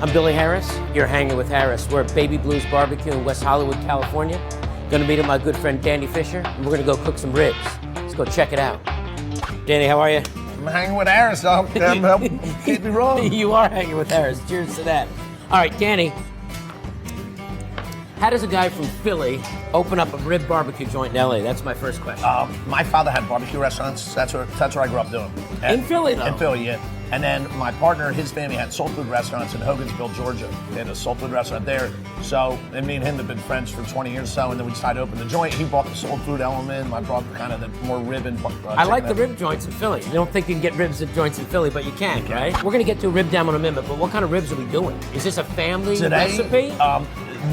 I'm Billy Harris. You're hanging with Harris. We're at Baby Blues Barbecue in West Hollywood, California. Gonna meet my good friend Danny Fischer, and we're gonna go cook some ribs. Let's go check it out. Danny, how are you? I'm hanging with Harris. Can't be wrong. You are hanging with Harris. Cheers to that. All right, Danny. How does a guy from Philly open up a rib barbecue joint in LA? That's my first question. My father had barbecue restaurants. That's where I grew up doing. In Philly, though? In Philly, yeah. And then my partner, his family had soul food restaurants in Hogansville, Georgia. They had a soul food restaurant there. So, and me and him have been friends for 20 years or so, and then we decided to open the joint. He brought the soul food element. I brought kind of the more rib and I like the rib joints in Philly. You don't think you can get ribs at joints in Philly, but you can, right? We're going to get to a rib down in a minute, but what kind of ribs are we doing? Is this a family recipe?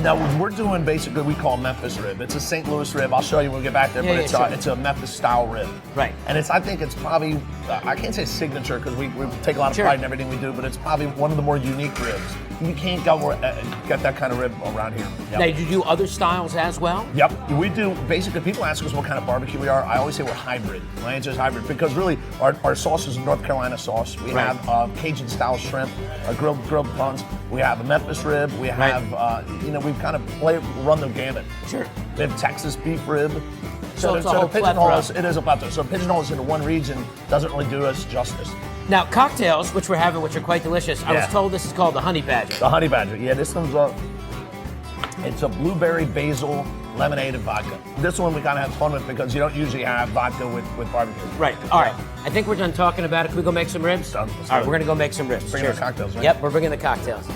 No, we're doing basically we call Memphis rib. It's a St. Louis rib. I'll show you when we get back there, but it's a Memphis style rib. Right. And I think it's probably, I can't say signature because we take a lot of pride in everything we do, but it's probably one of the more unique ribs. You can't get that kind of rib around here. Yep. Now, do you do other styles as well? Yep, we do. Basically, people ask us what kind of barbecue we are. I always say we're hybrid. My answer is hybrid because really our sauce is North Carolina sauce. We have Cajun style shrimp, grilled prawns. We have a Memphis rib. We have, we've kind of run the gamut. Sure. We have Texas beef rib. So it's a whole plethora. It is a plethora. So pigeonhole us into one region doesn't really do us justice. Now, cocktails, which we're having, which are quite delicious. I was told this is called the Honey Badger. The Honey Badger. Yeah, this one's it's a blueberry basil lemonade and vodka. This one we kind of have fun with because you don't usually have vodka with barbecue. Right. All right. I think we're done talking about it. Can we go make some ribs? Done. All right, we're going to go make some ribs. Bring the cocktails, right? Yep, we're bringing the cocktails.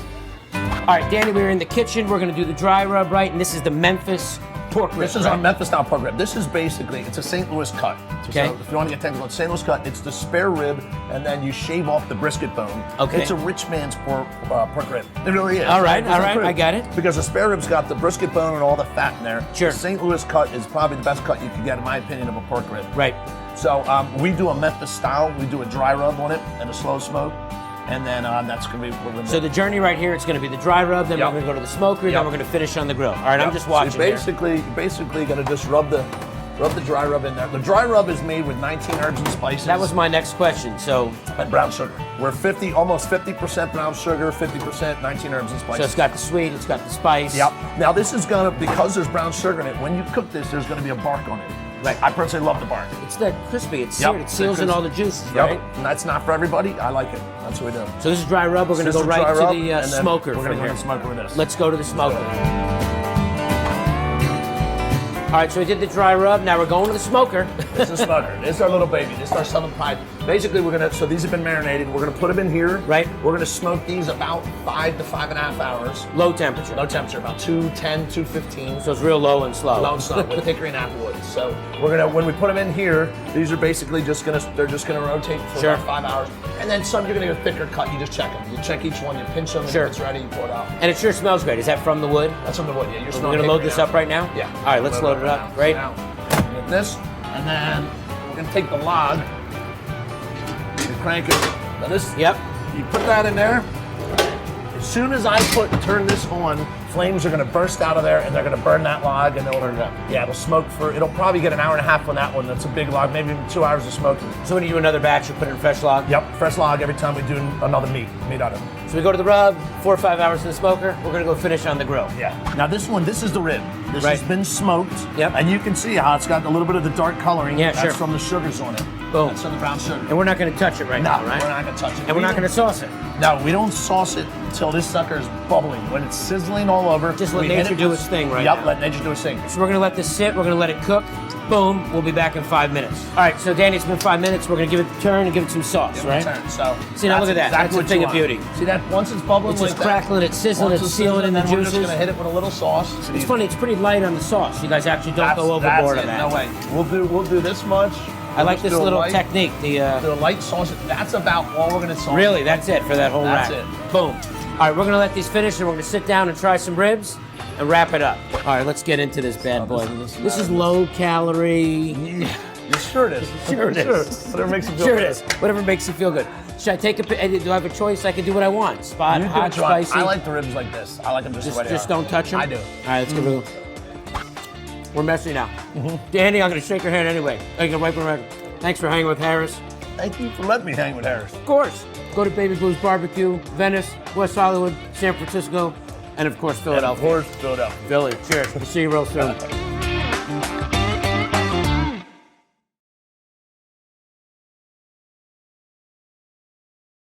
All right, Danny, we're in the kitchen. We're going to do the dry rub, right? And this is the Memphis pork rib. This is our Memphis style pork rib. This is basically, it's a St. Louis cut. Okay. So if you want to get technical, it's St. Louis cut. It's the spare rib, and then you shave off the brisket bone. Okay. It's a rich man's pork rib. It really is. All right, I got it. Because the spare rib's got the brisket bone and all the fat in there. Sure. The St. Louis cut is probably the best cut you can get, in my opinion, of a pork rib. Right. So we do a Memphis style. We do a dry rub on it and a slow smoke. And then that's going to be what we're going to do. So the journey right here, it's going to be the dry rub, then we're going to go to the smoker, then we're going to finish on the grill. All right, I'm just watching. So you're basically going to just rub the dry rub in there. The dry rub is made with 19 herbs and spices. That was my next question. So and brown sugar. We're almost 50% brown sugar, 50% 19 herbs and spices. So it's got the sweet, it's got the spice. Yep. Now this is because there's brown sugar in it, when you cook this, there's going to be a bark on it. Right. I personally love the bark. It's that crispy, it's seared, it seals in all the juices, right? And that's not for everybody. I like it. That's what we do. So this is dry rub. We're going to go right to the smoker. We're going to go to the smoker with this. Let's go to the smoker. All right, so we did the dry rub. Now we're going to the smoker. This is the smoker. This is our little baby. This is our southern pride. Basically, so these have been marinated. We're going to put them in here. Right. We're going to smoke these about 5 to 5.5 hours. Low temperature. Low temperature, about 210, 215. So it's real low and slow. Low and slow with hickory and applewood. So when we put them in here, these are basically they're just going to rotate for about 5 hours. And then some you're going to get a thicker cut. You just check them. You check each one. You pinch them. And if it's ready, you pour it out. And it sure smells great. Is that from the wood? That's from the wood. Yeah. You're going to load this up right now? Yeah. All right, let's load it up. Right. Get this, and then we're going to take the log. You crank it. Now this. Yep. You put that in there. As soon as I turn this on, flames are going to burst out of there, and they're going to burn that log, and it'll smoke it'll probably get an hour and a half on that one. That's a big log, maybe even 2 hours of smoking. So when you do another batch, you put in fresh log? Yep, fresh log every time we do another meat out of it. So we go to the rub, 4 or 5 hours in the smoker. We're going to go finish on the grill. Yeah. Now this is the rib. This has been smoked. Yep. And you can see how it's got a little bit of the dark coloring. Yeah, That's from the sugars on it. Boom. That's from the brown sugar. And we're not going to touch it now, right? We're not going to touch it. And we're not going to sauce it. No, we don't sauce it until this sucker is bubbling. When it's sizzling all over. Just let nature do its thing now. Yep, let nature do its thing. So we're going to let this sit. We're going to let it cook. Boom. We'll be back in 5 minutes. All right, so Danny, it's been 5 minutes. We're going to give it a turn and give it some sauce, right? So see, now look at that. That's a thing of beauty. See that? Once it's bubbling, it's just crackling, it's sizzling, it's sealing in the juices. We're just going to hit it with a little sauce. It's funny. It's pretty light on the sauce. You guys actually don't go overboard on that. No way. We'll do this much. I like this little technique. The light sauce. That's about all we're going to sauce. Really, that's it for that whole rack. That's it. Boom. All right, we're going to let these finish, and we're going to sit down and try some ribs and wrap it up. All right, let's get into this bad boy. This is low calorie. Sure it is. Sure it is. Whatever makes you feel good. Sure it is. Whatever makes you feel good. Should I take do I have a choice? I can do what I want. Spot, hot, spicy. I like the ribs like this. I like them just don't touch them? I do. All right, let's give it a We're messy now. Danny, I'm going to shake your hand anyway. Thanks for hanging with Harris. Thank you for letting me hang with Harris. Of course. go to Baby Blues Barbecue, Venice, West Hollywood, San Francisco, and of course, And of Philadelphia. course, Philadelphia. Philly, cheers. We'll see you real soon.